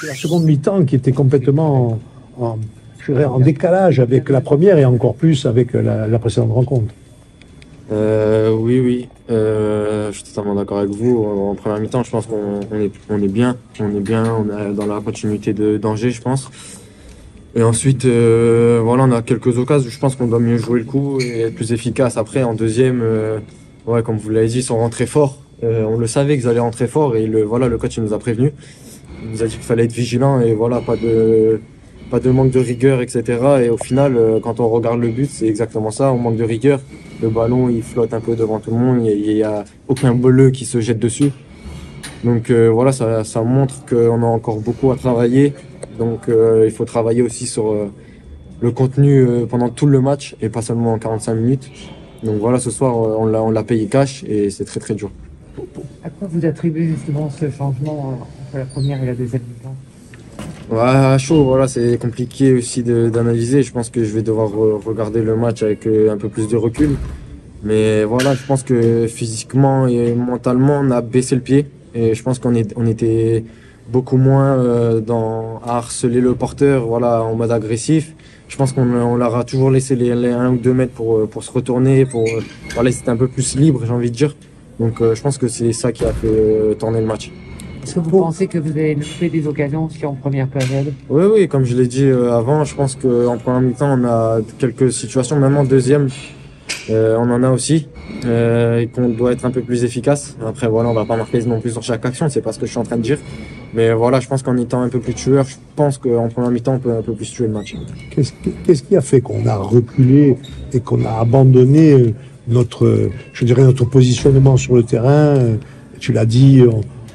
La seconde mi-temps qui était complètement je dirais, en décalage avec la première et encore plus avec la précédente rencontre. Oui, oui, je suis totalement d'accord avec vous. En première mi-temps, je pense qu'on est bien, on est dans la continuité d'Angers, je pense. Et ensuite, voilà, on a quelques occasions. Je pense qu'on doit mieux jouer le coup et être plus efficace. Après, en deuxième, ouais, comme vous l'avez dit, ils sont rentrés forts. On le savait qu'ils allaient rentrer fort et voilà, le coach il nous a prévenu. Il nous a dit qu'il fallait être vigilant et voilà, pas de manque de rigueur, etc. Et au final, quand on regarde le but, c'est exactement ça. On manque de rigueur. Le ballon, il flotte un peu devant tout le monde. Il y a aucun bleu qui se jette dessus. Donc voilà, ça montre qu'on a encore beaucoup à travailler. Donc il faut travailler aussi sur le contenu pendant tout le match et pas seulement en 45 minutes. Donc voilà, ce soir, on l'a payé cash et c'est très très dur. À quoi vous attribuez justement ce changement entre la première et la deuxième mi-temps? Ouais, à chaud, voilà, c'est compliqué aussi d'analyser. Je pense que je vais devoir regarder le match avec un peu plus de recul. Mais voilà, je pense que physiquement et mentalement, on a baissé le pied. Et je pense qu'on était beaucoup moins à harceler le porteur, voilà, en mode agressif. Je pense qu'on leur a toujours laissé les 1 ou 2 mètres pour se retourner, voilà, c'était un peu plus libre, j'ai envie de dire. Donc je pense que c'est ça qui a fait tourner le match. Est-ce que vous pensez que vous avez loupé des occasions aussi en première période? Oui, oui, comme je l'ai dit avant, je pense qu'en première mi-temps, on a quelques situations, même en deuxième, on en a aussi, et qu'on doit être un peu plus efficace. Après, voilà, on va pas marquer non plus sur chaque action, c'est pas ce que je suis en train de dire. Mais voilà, je pense qu'en étant un peu plus tueur, je pense qu'en première mi-temps, on peut un peu plus tuer le match. Qu'est-ce qui a fait qu'on a reculé et qu'on a abandonné notre positionnement sur le terrain? Tu l'as dit,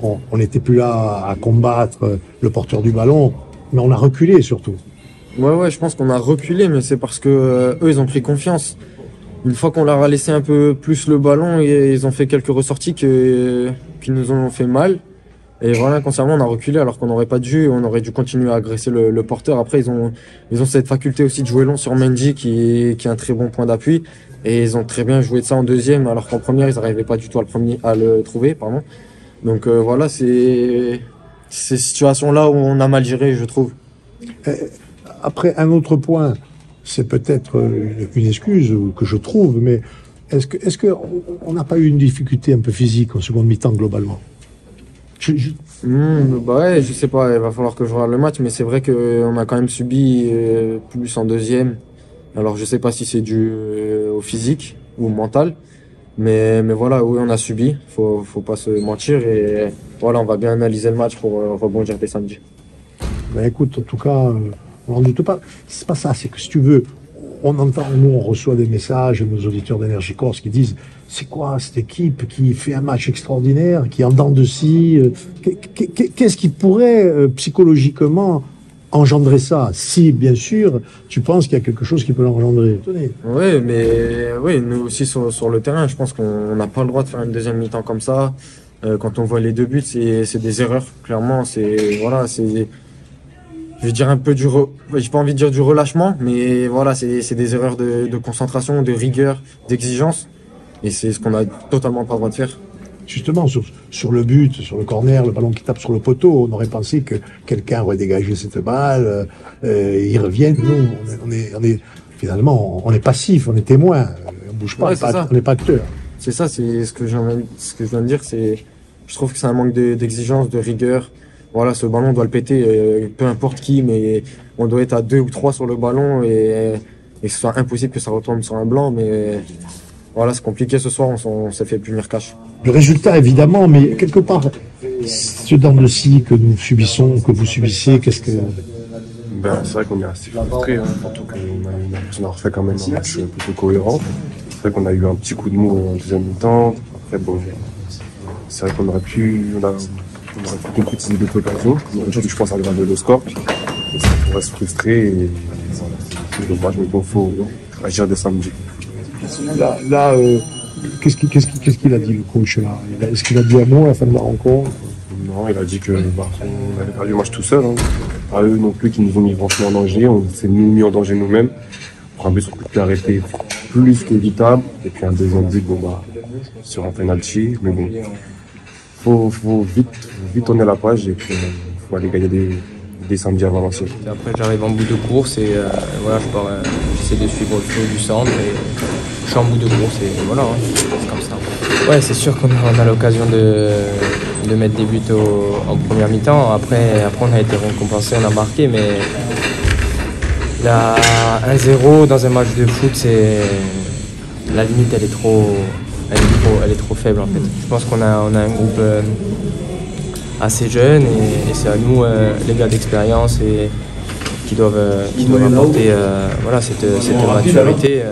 on n'était plus là à combattre le porteur du ballon, mais on a reculé surtout. Ouais, je pense qu'on a reculé, mais c'est parce que eux, ils ont pris confiance. Une fois qu'on leur a laissé un peu plus le ballon, ils ont fait quelques ressorties qui nous ont fait mal. Et voilà, concernant, on a reculé alors qu'on n'aurait pas dû, on aurait dû continuer à agresser le porteur. Après, ils ont cette faculté aussi de jouer long sur Mendy qui est un très bon point d'appui. Et ils ont très bien joué de ça en deuxième, alors qu'en première, ils n'arrivaient pas du tout à le trouver, pardon. Donc voilà, c'est ces situations-là où on a mal géré, je trouve. Après, un autre point, c'est peut-être une excuse que je trouve, mais est-ce que on n'a pas eu une difficulté un peu physique en seconde mi-temps globalement? Bah ouais, je sais pas, il va falloir que je regarde le match, mais c'est vrai qu'on a quand même subi plus en deuxième. Alors je sais pas si c'est dû au physique ou au mental, mais voilà, oui, on a subi, faut pas se mentir, et voilà, on va bien analyser le match pour rebondir dès samedi. Ben écoute, en tout cas, on n'en doute pas. C'est pas ça, c'est que si tu veux, on reçoit des messages de nos auditeurs d'Énergie Corse qui disent c'est quoi cette équipe qui fait un match extraordinaire, qui est en dents de scie, qu'est-ce qui pourrait psychologiquement engendrer ça? Si, bien sûr, tu penses qu'il y a quelque chose qui peut l'engendrer. Oui, mais oui, nous aussi sur le terrain, je pense qu'on n'a pas le droit de faire une deuxième mi-temps comme ça. Quand on voit les 2 buts, c'est des erreurs, clairement. Je veux dire un peu j'ai pas envie de dire du relâchement, mais voilà, c'est des erreurs de concentration, de rigueur, d'exigence. Et c'est ce qu'on a totalement pas le droit de faire. Justement, sur le but, sur le corner, le ballon qui tape sur le poteau, on aurait pensé que quelqu'un aurait dégagé cette balle, ils reviennent. Nous, finalement, on est passif, on est témoin. On bouge pas, on n'est pas acteur. C'est ça, c'est ce que je viens de dire. Je trouve que c'est un manque d'exigence, de rigueur. Voilà, ce ballon, on doit le péter, peu importe qui, mais on doit être à 2 ou 3 sur le ballon et que ce soit impossible que ça retombe sur un blanc. Mais voilà, c'est compliqué ce soir, on s'est fait punir cash. Le résultat, évidemment, mais quelque part, ce dents de scie que nous subissons, que vous subissez, qu'est-ce que... C'est vrai qu'on est assez frustré, surtout qu'on a refait quand même un match plutôt cohérent. C'est vrai qu'on a eu un petit coup de mou en deuxième mi-temps. Après, bon, c'est vrai qu'on aurait pu concrétiser d'autres occasions. Aujourd'hui, je pense à graver le score. Et ça pourrait se frustrer et c'est dommage, mais bon, faut agir dès samedi. Là, qu'est-ce qu'il a dit, le coach, là? Est-ce qu'il a dit un mot à la fin de la rencontre? Non, il a dit qu'on avait perdu le match tout seul. Pas eux non plus qui nous ont mis franchement en danger. On s'est mis en danger nous-mêmes. Pour un but sur coup de pied arrêté plus qu'évitable. Et puis un deuxième but, sur un penalty. Mais bon, faut vite tourner la page et puis faut aller gagner dès samedi à Valenciennes. Et après, j'arrive en bout de course et voilà, j'essaie de suivre le flot du centre et je suis en bout de course et voilà, hein, c'est comme ça. Ouais, c'est sûr qu'on a l'occasion de mettre des buts en première mi-temps. Après, on a été récompensé, on a marqué, mais là, 1-0 dans un match de foot, la limite, elle est trop faible en fait. Je pense qu'on a un groupe assez jeune et c'est à nous, les gars d'expérience, et qui doivent apporter voilà, cette maturité.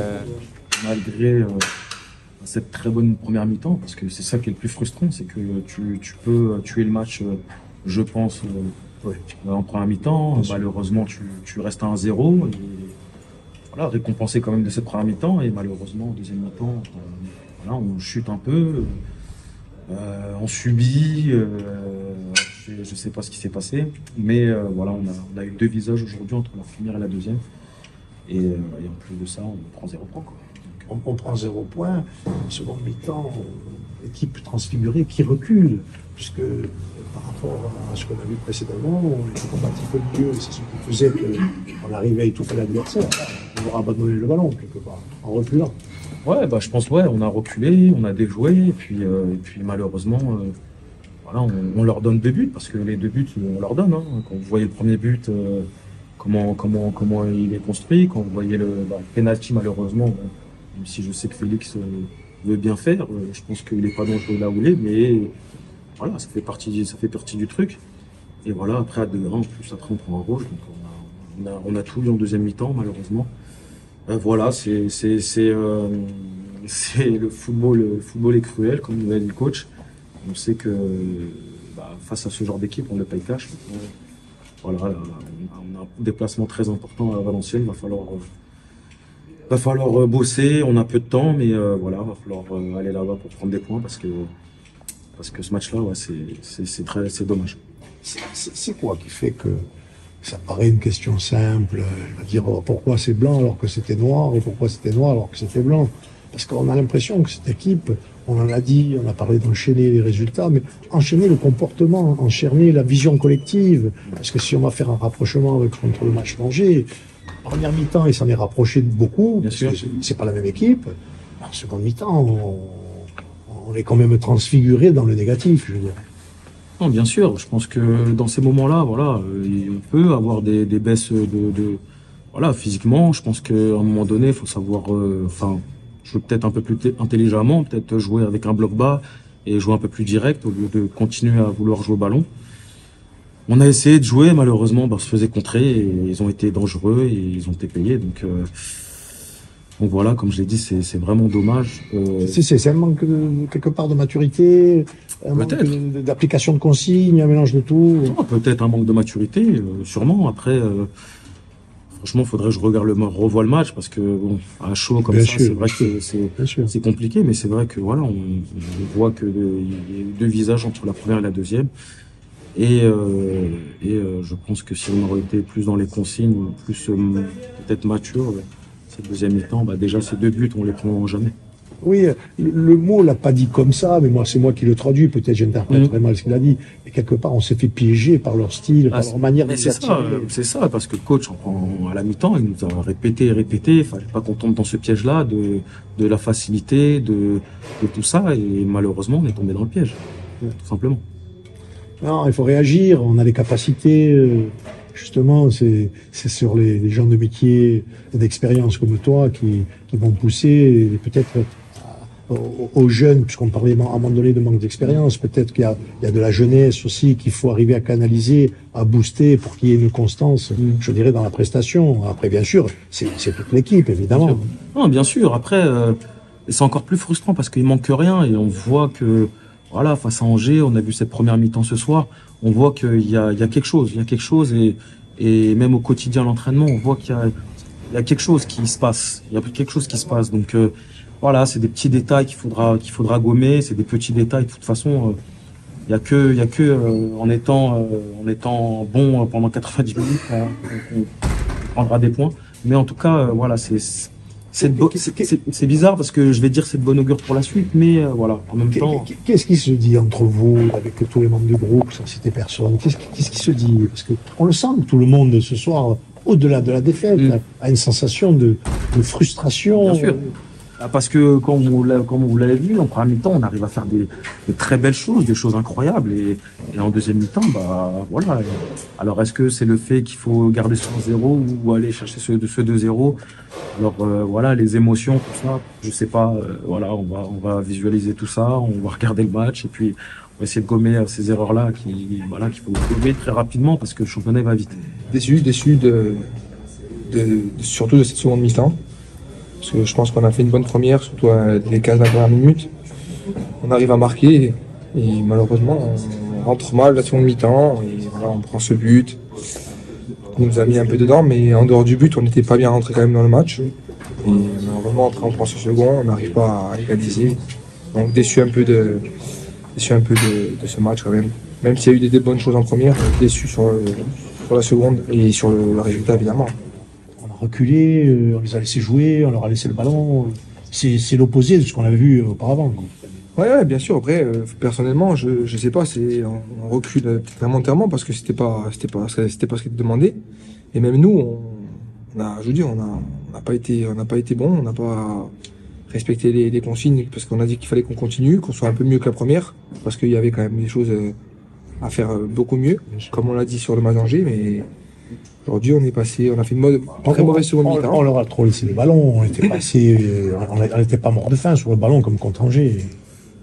Malgré cette très bonne première mi-temps, parce que c'est ça qui est le plus frustrant, c'est que tu peux tuer le match, je pense, en première mi-temps. Malheureusement, tu restes à 1-0. Et voilà, récompensé quand même de cette première mi-temps. Et malheureusement, en deuxième mi-temps, voilà, on chute un peu, on subit. Je ne sais pas ce qui s'est passé, mais voilà, on a eu deux visages aujourd'hui entre la première et la deuxième. Et en plus de ça, on prend 0 point, quoi. On prend 0 point. Seconde mi-temps, équipe transfigurée qui recule, puisque par rapport à ce qu'on a vu précédemment, on était combatif au milieu, c'est ce qui faisait qu'on arrivait à étouffer l'adversaire. On va abandonner le ballon quelque part, en reculant. Ouais, je pense, on a reculé, on a déjoué, et puis malheureusement, voilà, on leur donne 2 buts, parce que les 2 buts, on leur donne. Hein. Quand vous voyez le premier but, comment il est construit, quand vous voyez le penalty, malheureusement, même si je sais que Félix veut bien faire, je pense qu'il n'est pas dangereux là où il est, mais voilà, ça fait partie du truc. Et voilà, après à 2-1, en plus après on prend un rouge, donc on a tout eu en deuxième mi-temps, malheureusement. Voilà, c'est le football. Le football est cruel, comme nous l'a dit le coach. On sait que face à ce genre d'équipe, on ne le paye cash. Voilà, on a un déplacement très important à Valenciennes, il va falloir bosser, on a peu de temps, mais voilà, il va falloir aller là-bas pour prendre des points, parce que ce match-là, ouais, c'est dommage. C'est quoi qui fait que ça paraît une question simple, dire pourquoi c'est blanc alors que c'était noir, et pourquoi c'était noir alors que c'était blanc? Parce qu'on a l'impression que cette équipe, on en a dit, on a parlé d'enchaîner les résultats, mais enchaîner le comportement, enchaîner la vision collective. Parce que si on va faire un rapprochement contre le match d'Angers, première mi-temps, il s'en est rapproché de beaucoup, bien sûr. C'est pas la même équipe. En seconde mi-temps, on est quand même transfiguré dans le négatif, je veux dire. Non, bien sûr, je pense que dans ces moments-là, voilà, on peut avoir des baisses voilà, physiquement. Je pense qu'à un moment donné, il faut savoir, jouer peut-être un peu plus intelligemment, peut-être jouer avec un bloc bas et jouer un peu plus direct au lieu de continuer à vouloir jouer au ballon. On a essayé de jouer, malheureusement, on se faisait contrer et ils ont été dangereux et ils ont été payés. Donc voilà, comme je l'ai dit, c'est vraiment dommage. C'est un manque quelque part de maturité, un manque d'application de consignes, un mélange de tout. Peut-être un manque de maturité, sûrement. Après, franchement, il faudrait que je revoie le match, parce que bon, à chaud comme ça, c'est vrai que c'est compliqué, mais c'est vrai que voilà, on voit qu'il y a eu deux visages entre la première et la deuxième. Et je pense que si on aurait été plus dans les consignes, plus peut-être mature, cette deuxième mi-temps, déjà ces 2 buts, on les prend jamais. Oui, le mot l'a pas dit comme ça, mais c'est moi qui le traduis, peut-être j'interprète très mal ce qu'il a dit. Et quelque part, on s'est fait piéger par leur style, par leur manière de faire. C'est ça, parce que le coach, à la mi-temps, il nous a répété, il fallait pas qu'on tombe dans ce piège-là de la facilité, de tout ça, et malheureusement, on est tombé dans le piège, tout simplement. Non, il faut réagir, on a les capacités, justement, c'est sur les gens de métier, d'expérience comme toi qui vont pousser, peut-être aux jeunes, puisqu'on parlait à un moment donné de manque d'expérience, peut-être qu'il y a de la jeunesse aussi qu'il faut arriver à canaliser, à booster pour qu'il y ait une constance, je dirais, dans la prestation. Après, bien sûr, c'est toute l'équipe, évidemment. Bien sûr. Non, bien sûr. Après, c'est encore plus frustrant parce qu'il manque rien et on voit que, voilà, face à Angers, on a vu cette première mi-temps ce soir, on voit qu'il y a quelque chose, et même au quotidien, l'entraînement, on voit qu'il y a quelque chose qui se passe, donc voilà, c'est des petits détails qu'il faudra gommer, c'est des petits détails, de toute façon, il y a que en étant bon pendant 90 minutes qu'on prendra des points, mais en tout cas, voilà, c'est C'est bizarre parce que je vais dire c'est de bon augure pour la suite, mais voilà, en même temps. Qu'est-ce qui se dit entre vous, avec tous les membres du groupe, sans citer personne? Qu'est-ce qui se dit? Parce que on le sent que tout le monde ce soir, au-delà de la défaite, a une sensation de frustration. Bien sûr. Parce que, comme vous l'avez vu, en première mi-temps, on arrive à faire de très belles choses, des choses incroyables. Et en deuxième mi-temps, bah, voilà. Alors, est-ce que c'est le fait qu'il faut garder ce 1-0 ou aller chercher ce 2-0? Alors, voilà, les émotions, tout ça, je sais pas. Voilà, on va visualiser tout ça, on va regarder le match et puis on va essayer de gommer ces erreurs-là qu'il faut gommer très rapidement parce que le championnat va vite. Déçu surtout de cette seconde mi-temps. Parce que je pense qu'on a fait une bonne première, surtout les 15 dernières minutes. On arrive à marquer et malheureusement on rentre mal la seconde mi-temps et voilà, on prend ce but. On nous a mis un peu dedans, mais en dehors du but, on n'était pas bien rentré quand même dans le match. Et malheureusement, après on prend ce second, on n'arrive pas à égaliser. Donc déçu un peu de ce match quand même. Même s'il y a eu des bonnes choses en première, déçu sur la seconde et sur le résultat évidemment. Reculé, on les a laissés jouer, on leur a laissé le ballon. C'est l'opposé de ce qu'on avait vu auparavant. Ouais, bien sûr. Après, personnellement, je sais pas, on recule vraiment entièrement parce que c'était pas ce qui était demandé. Et même nous, on n'a pas été bon, on n'a pas respecté les consignes parce qu'on a dit qu'il fallait qu'on continue, qu'on soit un peu mieux que la première parce qu'il y avait quand même des choses à faire beaucoup mieux, comme on l'a dit sur le match d'Angers, mais aujourd'hui, on a fait une très mauvaise seconde mi-temps. On leur a trop laissé le ballon, on n'était pas mort de faim sur le ballon comme contre Angers.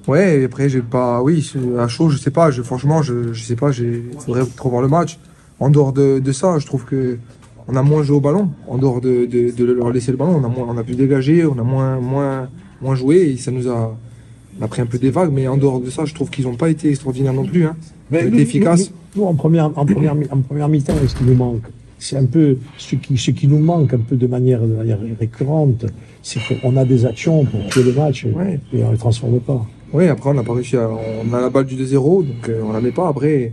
Ouais, et après, à chaud, je sais pas, franchement, je sais pas, faudrait trop voir le match. En dehors de ça, je trouve que on a moins joué au ballon. En dehors de leur laisser le ballon, on a pu dégager, on a moins joué et on a pris un peu des vagues, mais en dehors de ça, je trouve qu'ils n'ont pas été extraordinaires non plus. Ils ont été efficaces. Nous, en première mi-temps, ce qui nous manque, c'est un peu ce qui nous manque un peu de manière récurrente, c'est qu'on a des actions pour tuer le match et on ne les transforme pas. Oui, après on n'a pas réussi on a la balle du 2-0, donc on la met pas. Après,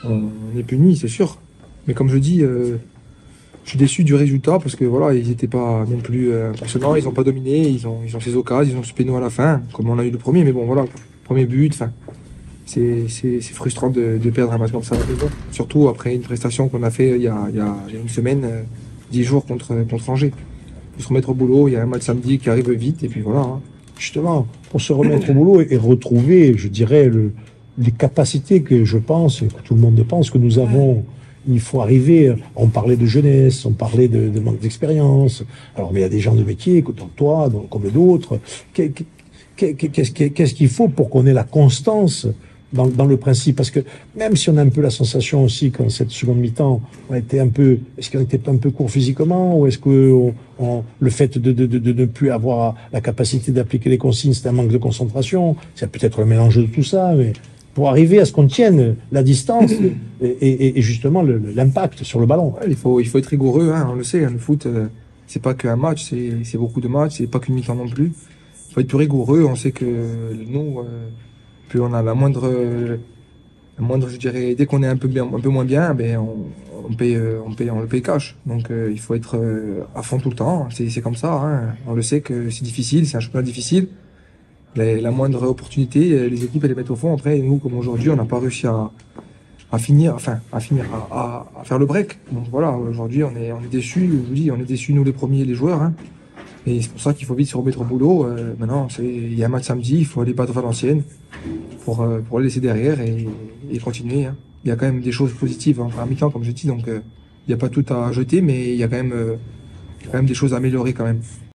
on est puni, c'est sûr. Mais comme je dis, je suis déçu du résultat parce que voilà, ils n'étaient pas non plus impressionnants, ils n'ont pas dominé, ils ont ces occasions, ils ont ce péno à la fin, comme on a eu le premier. Mais bon, voilà, premier but, c'est frustrant de perdre un match comme ça. Surtout après une prestation qu'on a fait il y a une semaine, 10 jours contre Angers. Il faut se remettre au boulot, il y a un match samedi qui arrive vite et puis voilà. Justement, pour se remettre au boulot et retrouver, je dirais, les capacités que je pense, que tout le monde pense que nous avons. Il faut arriver, on parlait de jeunesse, on parlait de manque d'expérience. Alors, mais il y a des gens de métier, comme toi, comme d'autres. Qu'est-ce qu'il faut pour qu'on ait la constance dans le principe? Parce que même si on a un peu la sensation aussi qu'en cette seconde mi-temps, est-ce qu'on était un peu court physiquement, ou est-ce que le fait de ne plus avoir la capacité d'appliquer les consignes, c'est un manque de concentration? C'est peut-être le mélange de tout ça, mais pour arriver à ce qu'on tienne la distance et justement l'impact sur le ballon. Il faut être rigoureux, on le sait, le foot, c'est pas qu'un match, c'est beaucoup de matchs, c'est pas qu'une mi-temps non plus. Il faut être plus rigoureux, on sait que nous, plus on a la moindre, je dirais, dès qu'on est un peu moins bien, on le paye cash. Donc il faut être à fond tout le temps. C'est comme ça. On le sait que c'est difficile, c'est un championnat difficile. La moindre opportunité, les équipes elles les mettent au fond. Après, nous, comme aujourd'hui, on n'a pas réussi à faire le break. Donc voilà, aujourd'hui, on est déçus. Je vous dis, on est déçus nous les premiers, les joueurs. Et c'est pour ça qu'il faut vite se remettre au boulot. Maintenant, il y a un match samedi, il faut aller battre Valenciennes pour les laisser derrière et continuer. Il y a quand même des choses positives en première mi-temps, comme je dis, donc il n'y a pas tout à jeter, mais il y a quand même des choses à améliorer quand même.